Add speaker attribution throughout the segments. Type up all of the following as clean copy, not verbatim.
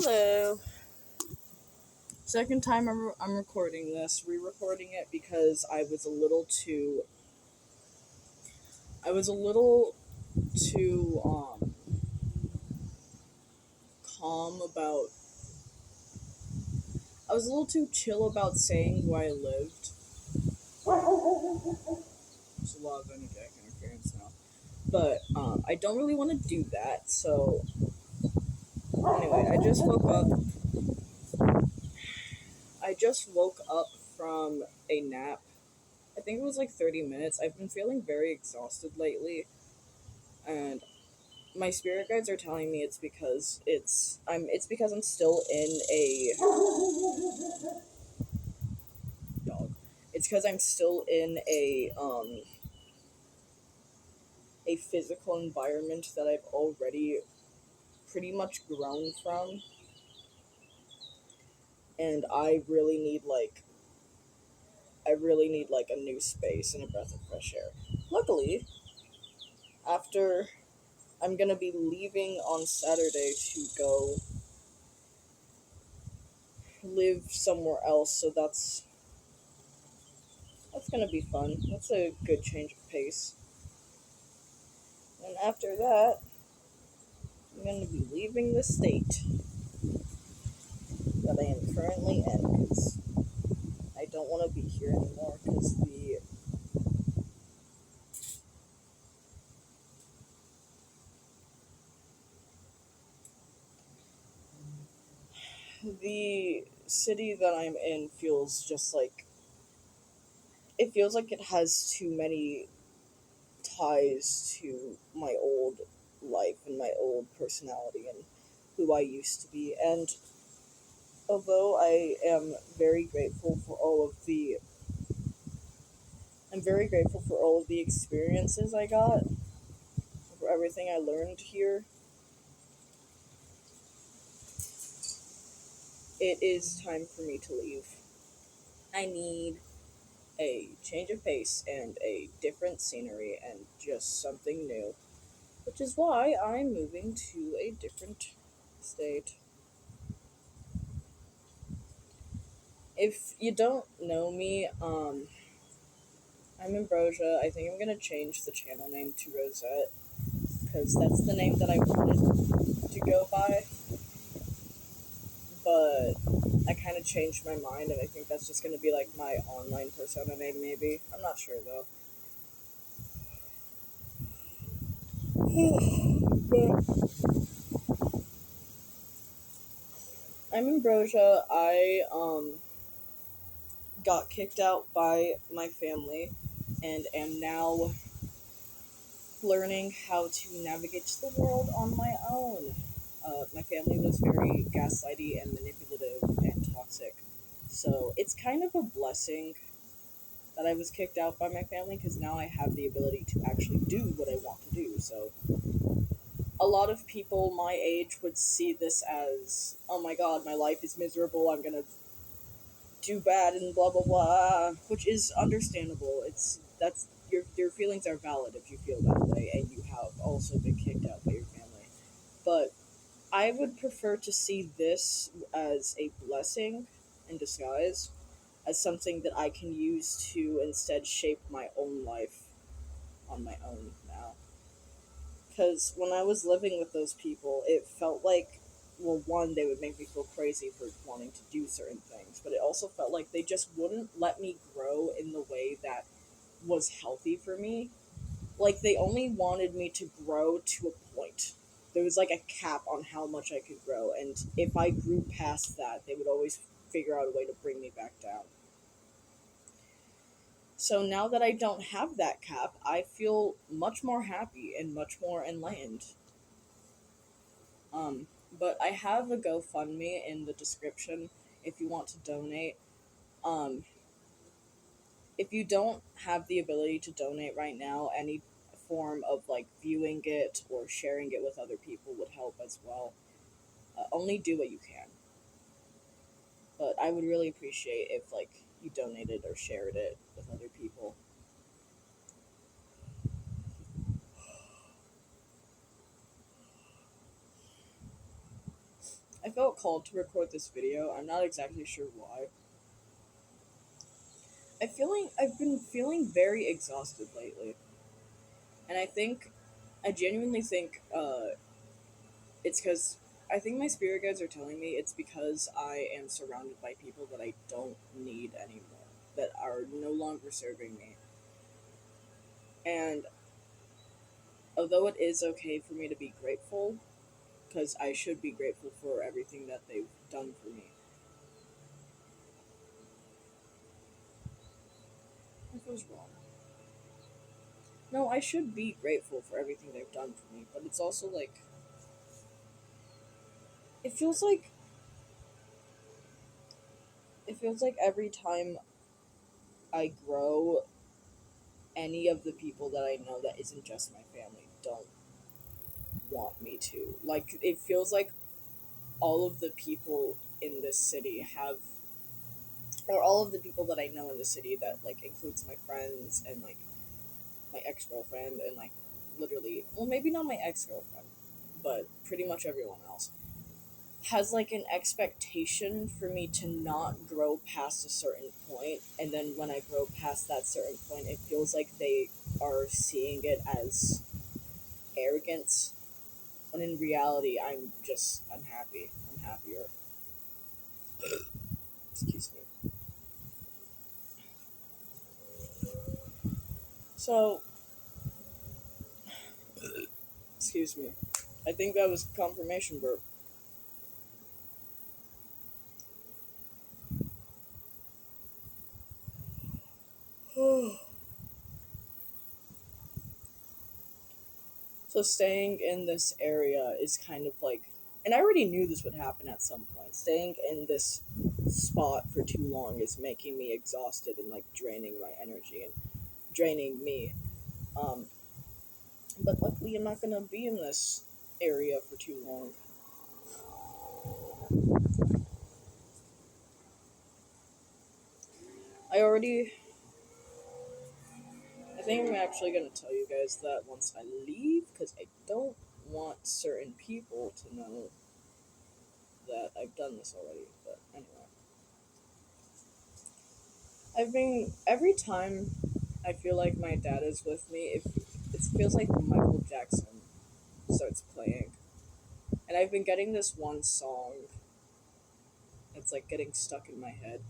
Speaker 1: Hello. Second time I'm recording this, re-recording it because I was a little too calm about I was a little too chill about saying who I lived. There's a lot of energetic interference now. But I don't really want to do that, so anyway, I just woke up from a nap. I think it was like 30 minutes. I've been feeling very exhausted lately, and my spirit guides are telling me it's because I'm still in a dog. It's because I'm still in a physical environment that I've already pretty much grown from, and I really need a new space and a breath of fresh air. Luckily, after I'm gonna be leaving on Saturday to go live somewhere else, so that's gonna be fun. That's a good change of pace. And after that, I'm gonna be leaving the state that I am currently in because I don't want to be here anymore because the city that I'm in feels like it has too many ties to my old life and my old personality and who I used to be. And although I'm very grateful for all of the experiences I got, for everything I learned here, it is time for me to leave. I need a change of pace and a different scenery and just something new, which is why I'm moving to a different state. If you don't know me, I'm Ambrosia. I think I'm gonna change the channel name to Roh-zetta because that's the name that I wanted to go by, but I kind of changed my mind, and I think that's just gonna be like my online persona name, maybe. I'm not sure though. But I'm Ambrosia. I got kicked out by my family and am now learning how to navigate the world on my own. My family was very gaslighty and manipulative and toxic, so it's kind of a blessing that I was kicked out by my family because now I have the ability to actually do what I want to do. So a lot of people my age would see this as, oh my god, my life is miserable, I'm gonna do bad and blah blah blah, which is understandable. That's your feelings are valid if you feel that way and you have also been kicked out by your family. But I would prefer to see this as a blessing in disguise, as something that I can use to instead shape my own life on my own now. Because when I was living with those people, it felt like, well, one, they would make me feel crazy for wanting to do certain things, but it also felt like they just wouldn't let me grow in the way that was healthy for me. Like, they only wanted me to grow to a point. There was like a cap on how much I could grow, and if I grew past that, they would always figure out a way to bring me back down. So now that I don't have that cap, I feel much more happy and much more enlightened. Um, but I have a GoFundMe in the description if you want to donate. Um, if you don't have the ability to donate right now, any form of like viewing it or sharing it with other people would help as well. Only do what you can. But I would really appreciate if like you donated or shared it with other people. I felt called to record this video. I'm not exactly sure why. I've been feeling very exhausted lately, and I genuinely think it's because I think my spirit guides are telling me it's because I am surrounded by people that I don't need anymore, that are no longer serving me. And although it is okay for me to be grateful, because I should be grateful for everything that they've done for me. It feels wrong. No, I should be grateful for everything they've done for me, but it's also like it feels like it feels like every time I grow, any of the people that I know that isn't just my family don't want me to. Like it feels like all of the people in this city have or all of the people that I know in the city that like includes my friends and like my ex-girlfriend and like literally well maybe not my ex-girlfriend, but pretty much everyone else has like an expectation for me to not grow past a certain point, and then when I grow past that certain point it feels like they are seeing it as arrogance, when in reality I'm happy. I'm happier. Excuse me. So excuse me. I think that was confirmation burp. So staying in this area is kind of like, and I already knew this would happen at some point. Staying in this spot for too long is making me exhausted and like draining my energy and draining me. Um, but luckily, I'm not gonna be in this area for too long. I already, I think I'm actually gonna tell you guys that once I leave because I don't want certain people to know that I've done this already. But anyway. I've been every time I feel like my dad is with me, it feels like Michael Jackson starts playing, and I've been getting this one song. It's like getting stuck in my head.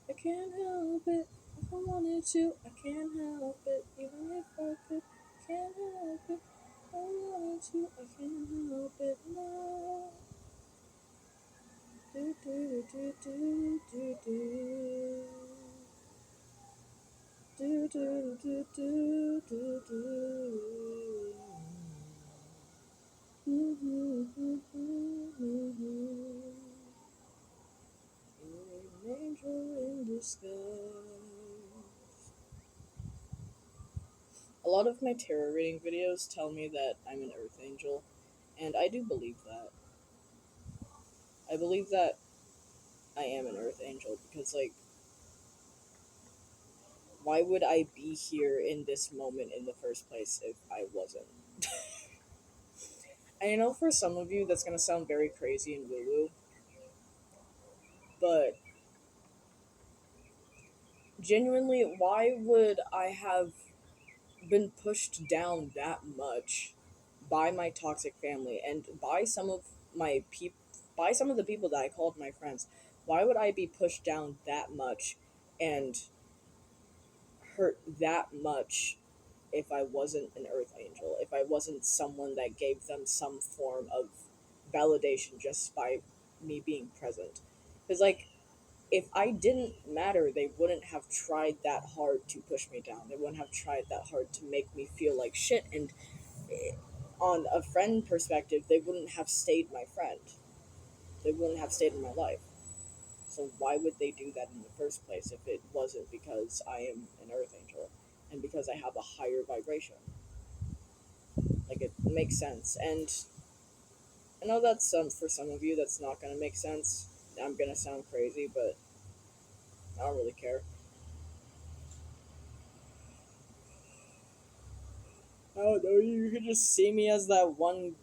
Speaker 1: I can't help it if I wanted to. I can't help it even if I could. Can't help it. If I wanted to. I can't help it now. Do do do do do do. Do do do do do do. You're an angel in disguise. A lot of my tarot reading videos tell me that I'm an earth angel, and I do believe that. I believe that I am an earth angel because, like, why would I be here in this moment in the first place if I wasn't? I know for some of you that's gonna sound very crazy and woo woo, but genuinely, why would I have been pushed down that much by my toxic family and by by some of the people that I called my friends? Why would I be pushed down that much and hurt that much if I wasn't an earth angel, if I wasn't someone that gave them some form of validation just by me being present? Because, like, if I didn't matter, they wouldn't have tried that hard to push me down. They wouldn't have tried that hard to make me feel like shit. And eh, on a friend perspective, they wouldn't have stayed my friend. They wouldn't have stayed in my life. So why would they do that in the first place if it wasn't because I am an earth angel and because I have a higher vibration? Like, it makes sense. And I know that's for some of you that's not gonna make sense. I'm gonna sound crazy, but I don't really care. I don't know, you could just see me as that one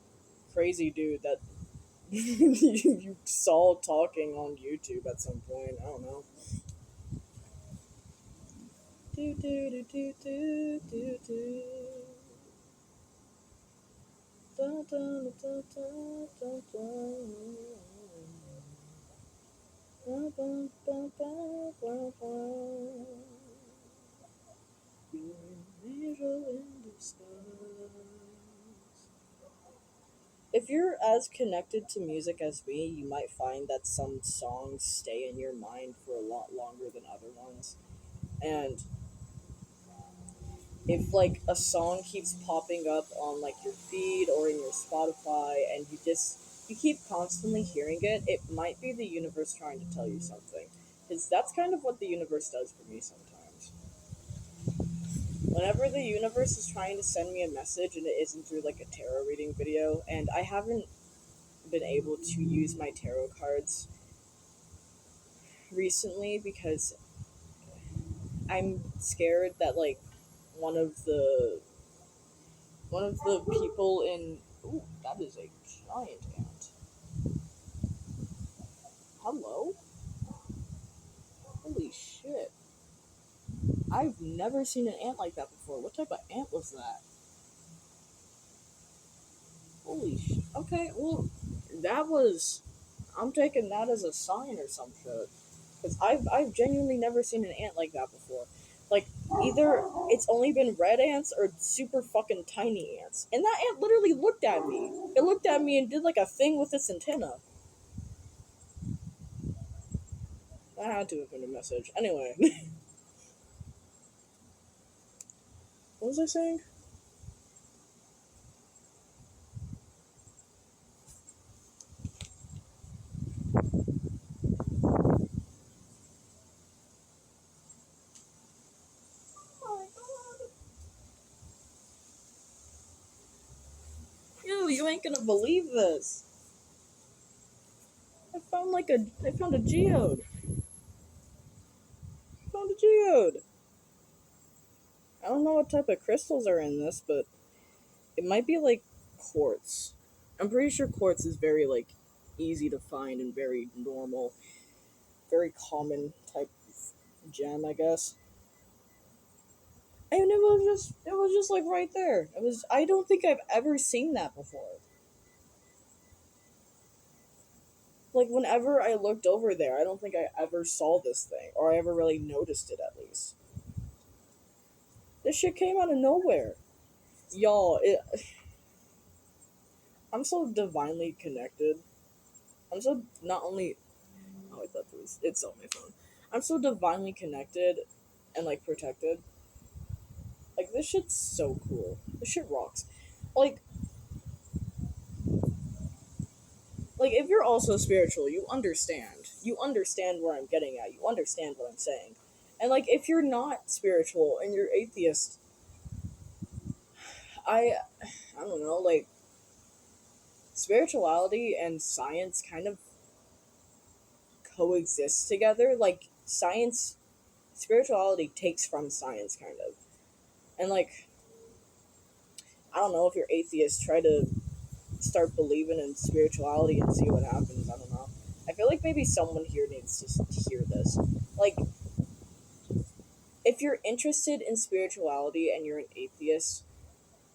Speaker 1: crazy dude that You saw talking on YouTube at some point. I don't know. Do do do do do do do. Da, da, da, da, da, da. Ba, ba, ba, ba, ba, ba. You're an angel in disguise. If you're as connected to music as me, you might find that some songs stay in your mind for a lot longer than other ones. And if like a song keeps popping up on like your feed or in your Spotify and you keep constantly hearing it, it might be the universe trying to tell you something. Because that's kind of what the universe does for me sometimes. Whenever the universe is trying to send me a message and it isn't through like a tarot reading video, and I haven't been able to use my tarot cards recently because I'm scared that like one of the one of the people in ooh, that is a giant ant. Hello? Holy shit. I've never seen an ant like that before. What type of ant was that? Holy shit. Okay, well, that was. I'm taking that as a sign or some shit. Because I've genuinely never seen an ant like that before. Like, either it's only been red ants or super fucking tiny ants. And that ant literally looked at me. It looked at me and did like a thing with its antenna. I had to have been a message. Anyway, what was I saying? Oh my god. Ew, you ain't gonna believe this. I found a geode. I found a geode. I don't know what type of crystals are in this, but it might be like quartz. I'm pretty sure quartz is very like easy to find and very normal, very common type of gem, I guess. And it was just like right there. It was I don't think I've ever seen that before. Like whenever I looked over there, I don't think I ever saw this thing or I ever really noticed it at least. This shit came out of nowhere. Y'all, I'm so divinely connected. I'm so not only oh I thought it was it's on my phone. I'm so divinely connected and like protected. Like this shit's so cool. This shit rocks. Like like if you're also spiritual, you understand. You understand where I'm getting at. You understand what I'm saying. And like if you're not spiritual and you're atheist, I I don't know, like spirituality and science kind of coexist together. Like science spirituality takes from science kind of. And like I don't know if you're atheist, try to start believing in spirituality and see what happens. I don't know. I feel like maybe someone here needs to hear this. Like, if you're interested in spirituality and you're an atheist,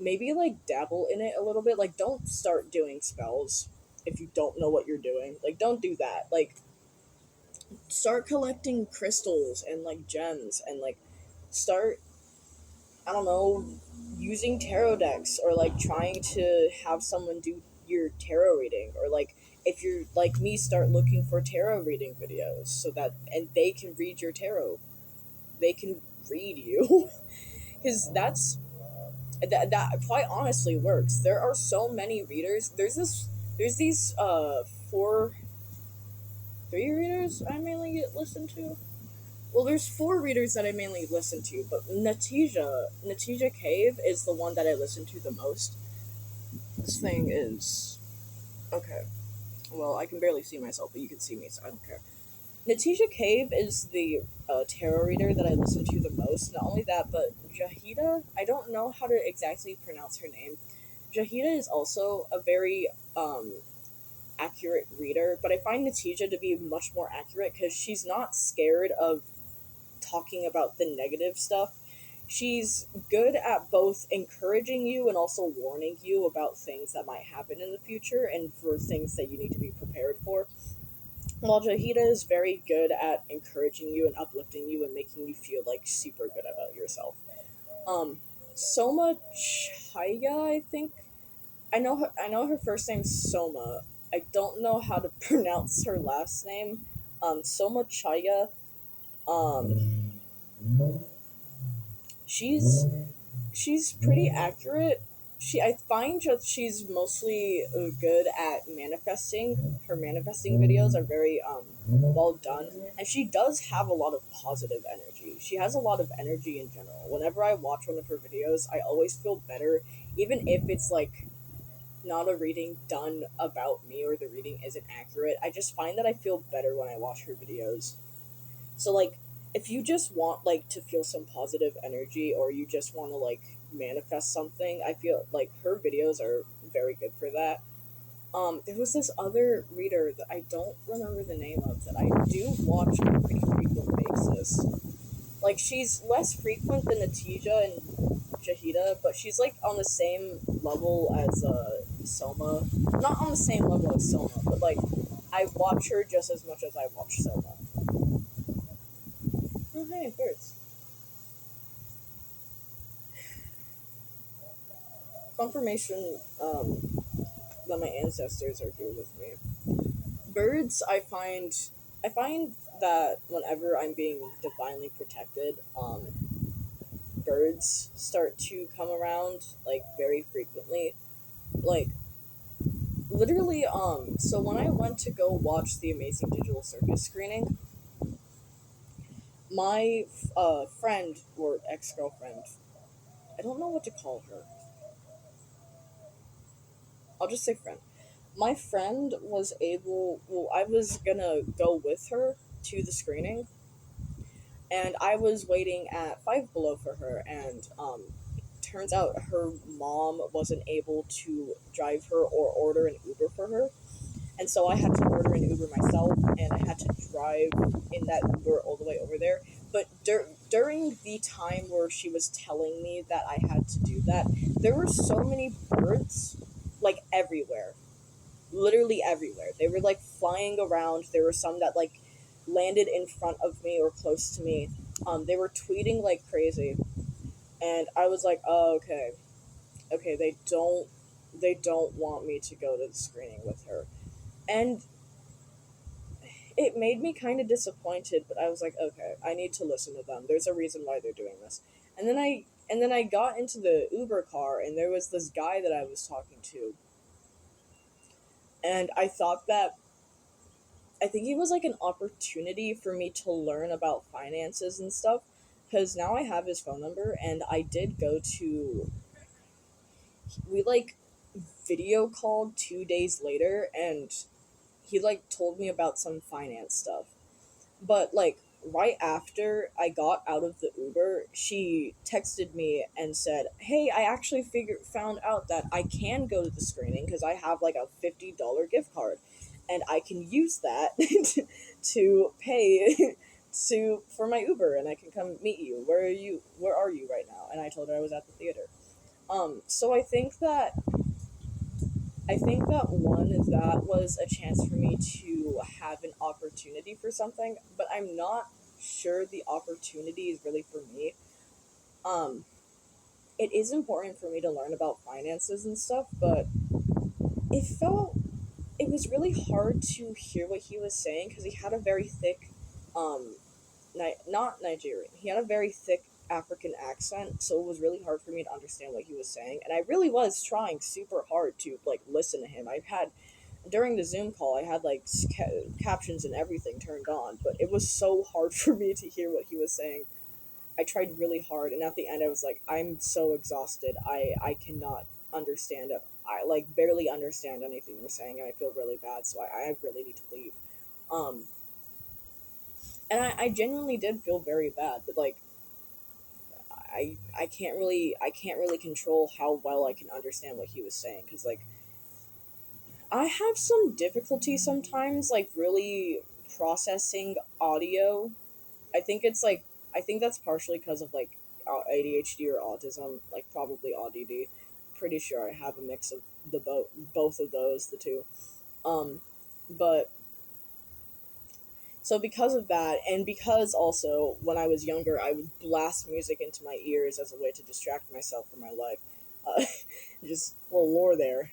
Speaker 1: maybe like dabble in it a little bit. Like, don't start doing spells if you don't know what you're doing. Like, don't do that. Like, start collecting crystals and like gems and like start I don't know, using tarot decks or like trying to have someone do your tarot reading or like if you're like me start looking for tarot reading videos so that and they can read your tarot. They can read you cuz that quite honestly works. There are so many readers. There's these four three readers I mainly get listened to. Well, there's four readers that I mainly listen to, but Natija Cave is the one that I listen to the most. This thing is okay. Well, I can barely see myself, but you can see me, so I don't care. Natija Cave is the tarot reader that I listen to the most. Not only that, but Jahida, I don't know how to exactly pronounce her name. Jahida is also a very accurate reader, but I find Natija to be much more accurate because she's not scared of talking about the negative stuff. She's good at both encouraging you and also warning you about things that might happen in the future and for things that you need to be prepared for. While Jahida is very good at encouraging you and uplifting you and making you feel like super good about yourself. Um, Soma Chaya, I think. I know her first name's Soma. I don't know how to pronounce her last name. Soma Chaya. Um, she's she's pretty accurate. I find that she's mostly good at manifesting. Her manifesting videos are very well done, and she does have a lot of positive energy. She has a lot of energy in general. Whenever I watch one of her videos, I always feel better, even if it's like not a reading done about me or the reading isn't accurate. I just find that I feel better when I watch her videos. So like if you just want like to feel some positive energy or you just want to like manifest something, I feel like her videos are very good for that. There was this other reader that I don't remember the name of that I do watch on a pretty frequent basis. Like she's less frequent than Natija and Jahida, but she's like on the same level as Soma. Not on the same level as Soma, but like I watch her just as much as I watch Soma. Oh hey, birds. Confirmation that my ancestors are here with me. Birds, I find that whenever I'm being divinely protected, birds start to come around like very frequently. Like literally, so when I went to go watch the Amazing Digital Circus screening, my friend or ex girlfriend, I don't know what to call her. I'll just say friend. My friend was able. Well, I was gonna go with her to the screening, and I was waiting at Five Below for her, and turns out her mom wasn't able to drive her or order an Uber for her, and so I had to order an Uber myself, and I had to drive in that Uber all the way over there. But during the time where she was telling me that I had to do that, there were so many birds, like everywhere, literally everywhere. They were like flying around. There were some that like landed in front of me or close to me. They were tweeting like crazy, and I was like, oh, okay, okay, they don't want me to go to the screening with her, and it made me kind of disappointed. But I was like, okay, I need to listen to them. There's a reason why they're doing this, and then I got into the Uber car, and there was this guy that I was talking to, and I think it was like an opportunity for me to learn about finances and stuff because now I have his phone number and I did go to we like video called 2 days later and he like told me about some finance stuff. But like right after I got out of the Uber, she texted me and said, "Hey, I actually found out that I can go to the screening because I have like a $50 gift card, and I can use that to pay to for my Uber, and I can come meet you. Where are you? Where are you right now?" And I told her I was at the theater. So I think that one that was a chance for me to have an opportunity for something, but I'm not sure the opportunity is really for me. Um, it is important for me to learn about finances and stuff, but it felt it was really hard to hear what he was saying because he had a very thick, um, not Nigerian. He had a very thick African accent, so it was really hard for me to understand what he was saying. And I really was trying super hard to like listen to him. I had during the Zoom call, I had like captions and everything turned on, but it was so hard for me to hear what he was saying. I tried really hard, and at the end, I was like, I'm so exhausted. I cannot understand it. I like barely understand anything you're saying, and I feel really bad. So I really need to leave. Um, and I genuinely did feel very bad, but like I can't really control how well I can understand what he was saying because like I have some difficulty sometimes, like really processing audio. I think it's like I think that's partially because of like ADHD or autism, like probably ODD. Pretty sure I have a mix of both of those, the two. Um, but so because of that, and because also when I was younger, I would blast music into my ears as a way to distract myself from my life. Uh, just a little lore there.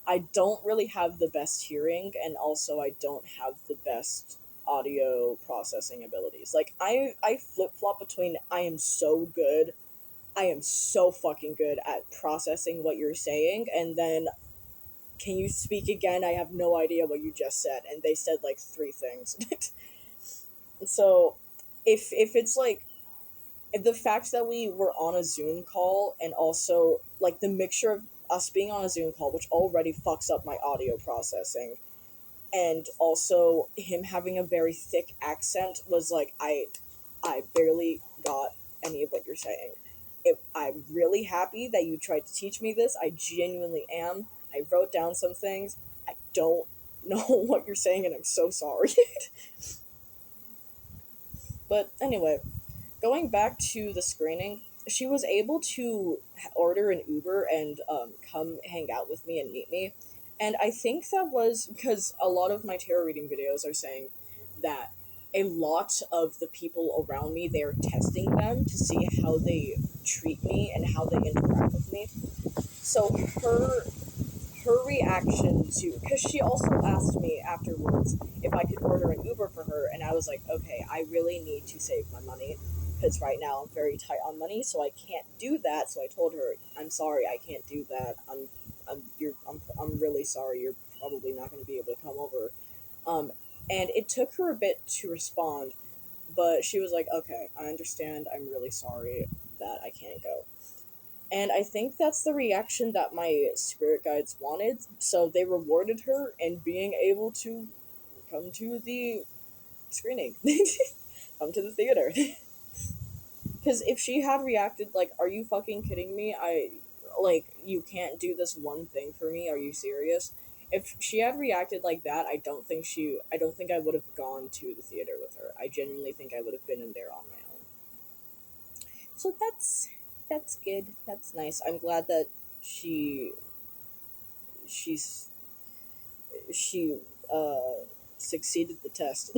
Speaker 1: I don't really have the best hearing, and also I don't have the best audio processing abilities. Like I flip flop between I am so fucking good at processing what you're saying, and then can you speak again? I have no idea what you just said, and they said like three things. So if it's like the fact that we were on a Zoom call and also like the mixture of us being on a Zoom call, which already fucks up my audio processing, and also him having a very thick accent was like I barely got any of what you're saying. I'm really happy that you tried to teach me this. I genuinely am. I wrote down some things. I don't know what you're saying, and I'm so sorry. But anyway, going back to the screening, she was able to order an Uber and come hang out with me and meet me. And I think that was because a lot of my tarot reading videos are saying that a lot of the people around me, they are testing them to see how they treat me and how they interact with me. So her reaction to, because she also asked me afterwards if I could order an Uber for her, and I was like, okay, I really need to save my money because right now I'm very tight on money, so I can't do that. So I told her, I'm sorry, I can't do that. I'm really sorry. You're probably not going to be able to come over. Um, and it took her a bit to respond, but she was like, okay, I understand. I'm really sorry that I can't go. And I think that's the reaction that my spirit guides wanted. So they rewarded her in being able to come to the screening, come to the theater. Because if she had reacted like, "Are you fucking kidding me? You can't do this one thing for me. Are you serious?" If she had reacted like that, I don't think I would have gone to the theater with her. I genuinely think I would have been in there on my own. So that's good. That's nice. I'm glad that she she's she succeeded the test.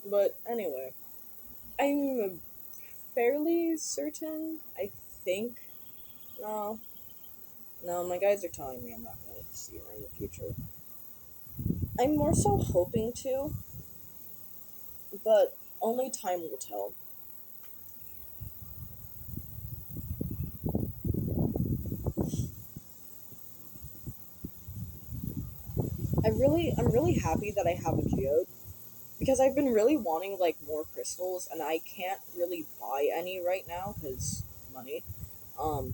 Speaker 1: But anyway, I'm fairly certain. I think no, no, my guys are telling me I'm not going to see her in the future. I'm more so hoping to, but only time will tell. I'm really happy that I have a geode because I've been really wanting like more crystals, and I can't really buy any right now because money. Um,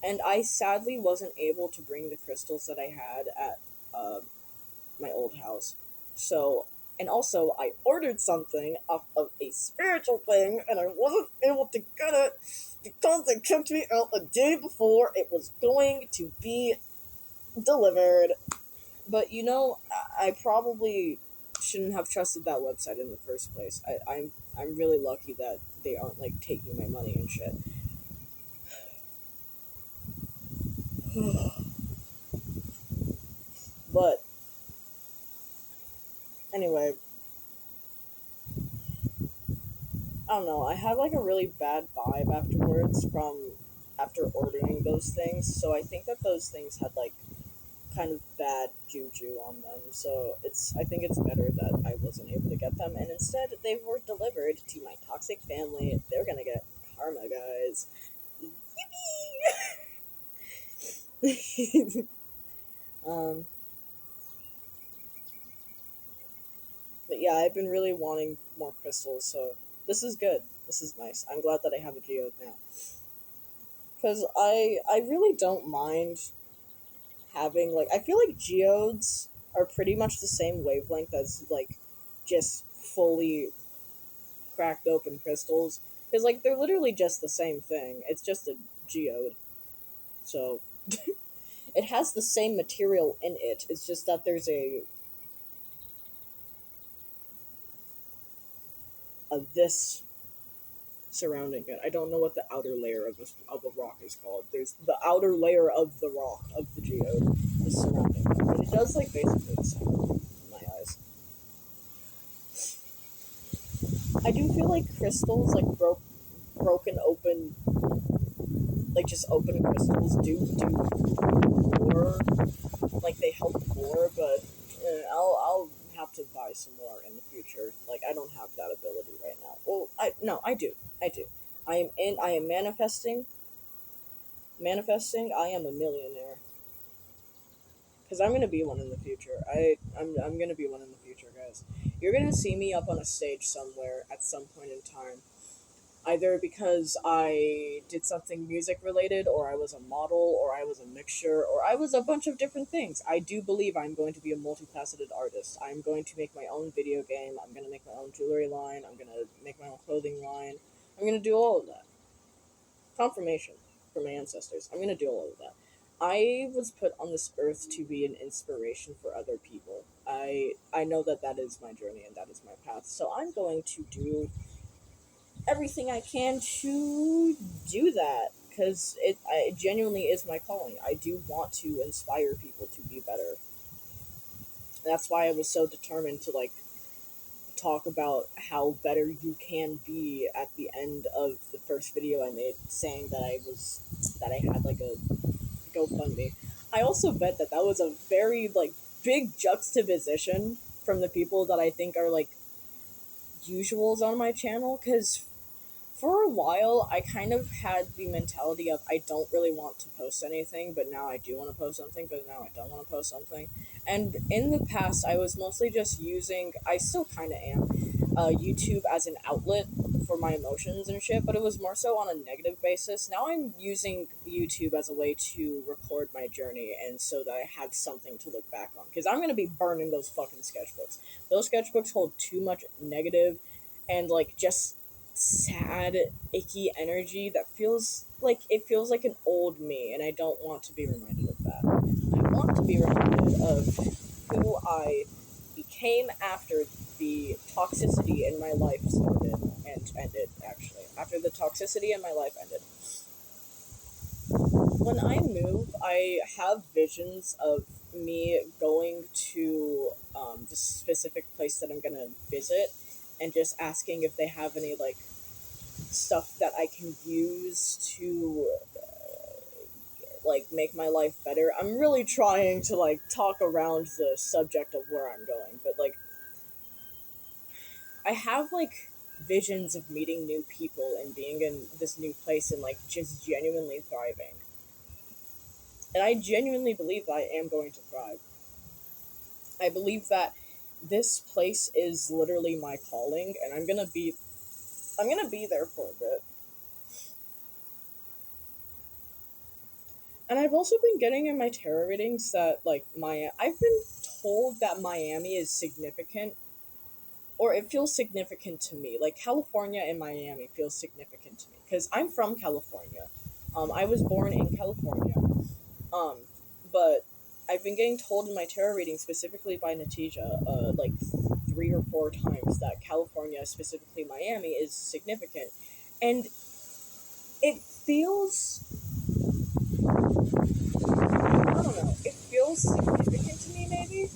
Speaker 1: and I sadly wasn't able to bring the crystals that I had at uh, my old house. So, and also I ordered something off of a spiritual thing, and I wasn't able to get it because they kicked me out a day before it was going to be delivered. But I probably shouldn't have trusted that website in the first place. I'm really lucky that they aren't like taking my money and shit. But anyway, I don't know. I had like a really bad vibe afterwards from after ordering those things. So I think that those things had like kind of bad juju on them. So I think it's better that I wasn't able to get them, and instead they were delivered to my toxic family. They're gonna get karma, guys. Yippee! um, but yeah, I've been really wanting more crystals, so this is good. This is nice. I'm glad that I have a geode now. Because I really don't mind having, like, I feel like geodes are pretty much the same wavelength as, like, just fully cracked open crystals. Because, like, they're literally just the same thing. It's just a geode. So, It has the same material in it. It's just that there's a this surrounding it. I don't know what the outer layer of a rock is called. There's the outer layer of the rock of the geode is surrounding it, but it does like basically the same in my eyes. I do feel like crystals, like broken open, like just open crystals, do more. Like they help more, but I'll have to buy some more in the future. Like I don't have that ability right now. Well, I no, I do. I am manifesting. I am a millionaire because I'm gonna be one in the future. I'm gonna be one in the future, guys. You're gonna see me up on a stage somewhere at some point in time, either because I did something music related, or I was a model, or I was a mixture, or I was a bunch of different things. I do believe I'm going to be a multifaceted artist. I'm going to make my own video game. I'm going to make my own jewelry line. I'm going to make my own clothing line. I'm going to do all of that. Confirmation from my ancestors. I'm going to do all of that. I was put on this earth to be an inspiration for other people. I know that that is my journey and that is my path. So I'm going to do everything I can to do that because it genuinely is my calling. I do want to inspire people to be better. That's why I was so determined to like talk about how better you can be at the end of the first video I made, saying that I had like a GoFundMe. I also bet that that was a very like big juxtaposition from the people that I think are like usuals on my channel, because for a while, I kind of had the mentality of I don't really want to post anything, but now I do want to post something, but now I don't want to post something. And in the past, I was mostly just using, I still kind of am, YouTube as an outlet for my emotions and shit, but it was more so on a negative basis. Now I'm using YouTube as a way to record my journey and so that I have something to look back on. Because I'm going to be burning those fucking sketchbooks. Those sketchbooks hold too much negative and, like, just sad, icky energy that feels like an old me, and I don't want to be reminded of that. I want to be reminded of who I became after the toxicity in my life started and ended, actually. After the toxicity in my life ended. When I move, I have visions of me going to the specific place that I'm gonna visit and just asking if they have any, like, stuff that I can use to like make my life better. I'm really trying to like talk around the subject of where I'm going, but like I have like visions of meeting new people and being in this new place and like just genuinely thriving. And I genuinely believe that I am going to thrive. I believe that this place is literally my calling and I'm going to be there for a bit. And I've also been getting in my tarot readings that like I've been told that Miami is significant, or it feels significant to me. Like California and Miami feels significant to me because I'm from California. I was born in California. Um, but I've been getting told in my tarot reading, specifically by Natija, like 3 or 4 times that California, specifically Miami, is significant, and it feels I don't know. It feels significant to me, maybe.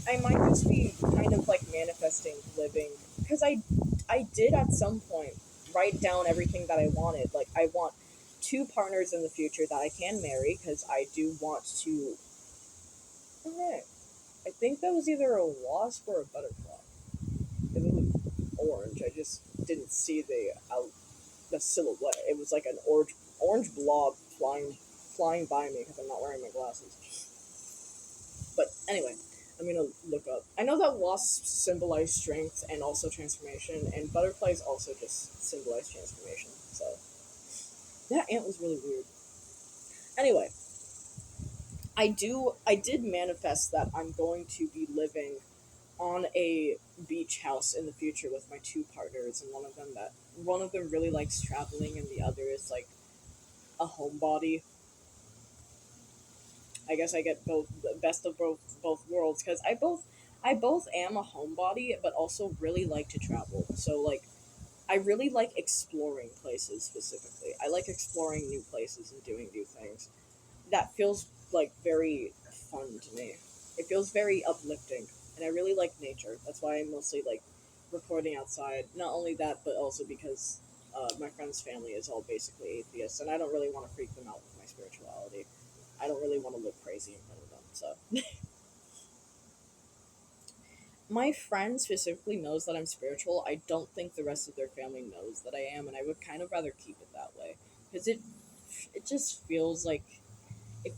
Speaker 1: I might just be kind of like manifesting living because I did at some point write down everything that I wanted. Like I want 2 partners in the future that I can marry because I do want to. Okay, I think that was either a wasp or a butterfly. It was orange. I just didn't see the silhouette. It was like an orange blob flying by me because I'm not wearing my glasses. But anyway, I'm gonna look up. I know that wasps symbolize strength and also transformation, and butterflies also just symbolize transformation. So that ant was really weird. Anyway, I did manifest that I'm going to be living on a beach house in the future with my 2 partners, and one of them really likes traveling, and the other is like a homebody. I guess I get both the best of both worlds because I both am a homebody, but also really like to travel. So like I really like exploring places specifically. I like exploring new places and doing new things. That feels like very fun to me. It feels very uplifting, and I really like nature. That's why I mostly like recording outside. Not only that, but also because my friend's family is all basically atheists, and I don't really want to freak them out with my spirituality. I don't really want to look crazy in front of them. So my friend specifically knows that I'm spiritual. I don't think the rest of their family knows that I am, and I would kind of rather keep it that way because it just feels like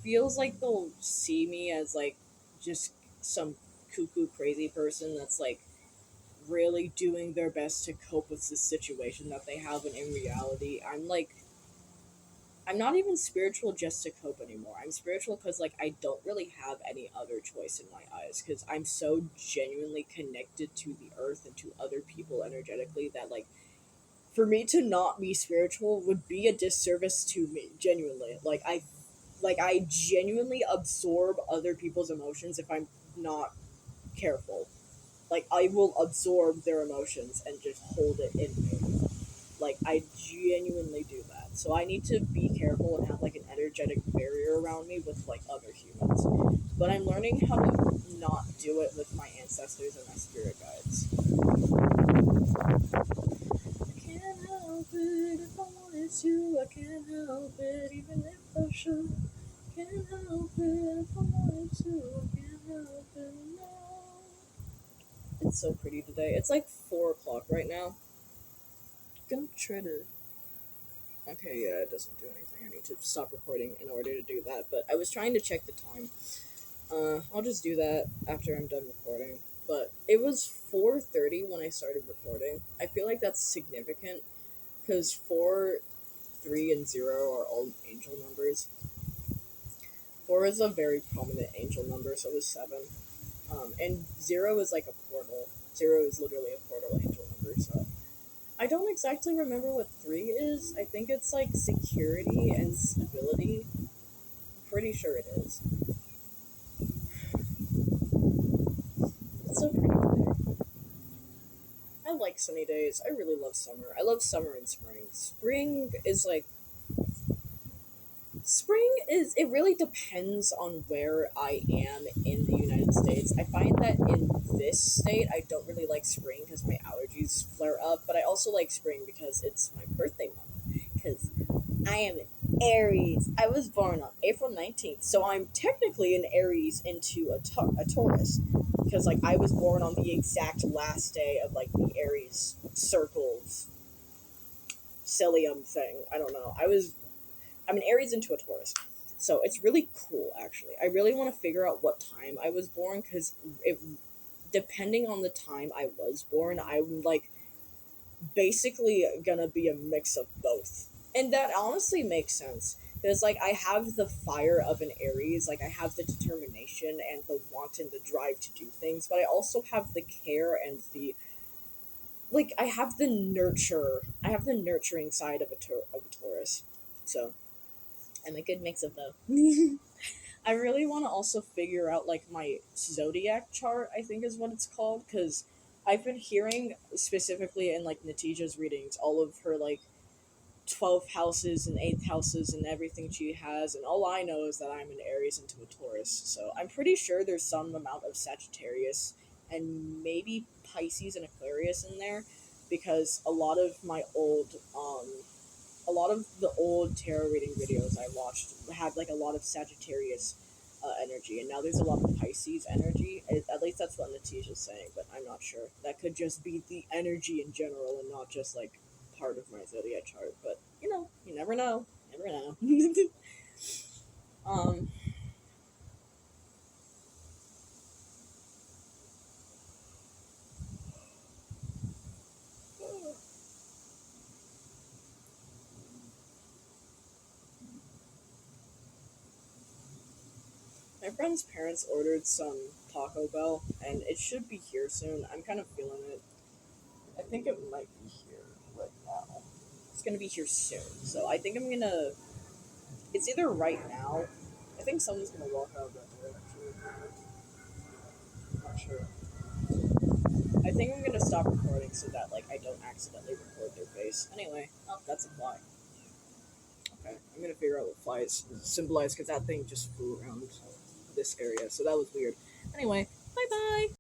Speaker 1: they'll see me as like just some cuckoo crazy person that's like really doing their best to cope with the situation that they have, and in reality I'm not even spiritual just to cope anymore. I'm spiritual because like I don't really have any other choice in my eyes because I'm so genuinely connected to the earth and to other people energetically that like for me to not be spiritual would be a disservice to me genuinely. I genuinely absorb other people's emotions if I'm not careful. Like I will absorb their emotions and just hold it in me. Like I genuinely do that. So I need to be careful and have like an energetic barrier around me with like other humans. But I'm learning how to not do it with my ancestors and my spirit guides. I can't help it if I wanted to. I can't help it even if I should. Can't help it if I wanted to. I can't help it. No. It's so pretty today. It's like 4 o'clock right now. Gonna try to. Okay, yeah, it doesn't do anything. I need to stop recording in order to do that. But I was trying to check the time. I'll just do that after I'm done recording. But it was 4:30 when I started recording. I feel like that's significant because 4, 3, and 0 are all angel numbers. 4 is a very prominent angel number, so is 7. And 0 is like a portal. 0 is literally a portal angel number, so. I don't exactly remember what 3 is. I think it's like security and stability. I'm pretty sure it is. It's so pretty today. I like sunny days. I really love summer. I love summer and spring. Spring is it really depends on where I am in the United States. I find that in this state I don't really like spring because my allergies flare up, but I also like spring because it's my birthday month. Because I am an Aries. I was born on April 19th, so I'm technically an Aries into a Taurus. Because like I was born on the exact last day of like the Aries circles cilium thing. I don't know. I'm an Aries into a Taurus. So it's really cool, actually. I really want to figure out what time I was born because depending on the time I was born, I'm like basically gonna be a mix of both. And that honestly makes sense. Because like I have the fire of an Aries, like I have the determination and the want and the drive to do things, but I also have the care and the like I have the nurturing side of of a Taurus. So I'm a good mix of both. I really want to also figure out like my zodiac chart, I think is what it's called, because I've been hearing specifically in like Natija's readings all of her like 12th houses and 8th houses and everything she has, and all I know is that I'm an Aries into a Taurus. So I'm pretty sure there's some amount of Sagittarius and maybe Pisces and Aquarius in there because a lot of the old tarot reading videos I watched had like a lot of Sagittarius energy, and now there's a lot of Pisces energy. At least that's what Natij's saying, but I'm not sure. That could just be the energy in general, and not just like part of my zodiac chart. But you never know. You never know. um, my friend's parents ordered some Taco Bell, and it should be here soon. I'm kind of feeling it. I think it might be here right now. It's gonna be here soon, so I think I'm gonna It's either right now. I think someone's gonna walk out of that door. Actually, I'm not sure. I think I'm gonna stop recording so that like I don't accidentally record their face. Anyway, oh, that's a fly. Okay, I'm gonna figure out what flies symbolize because that thing just flew around this area, so that was weird. Anyway, bye bye.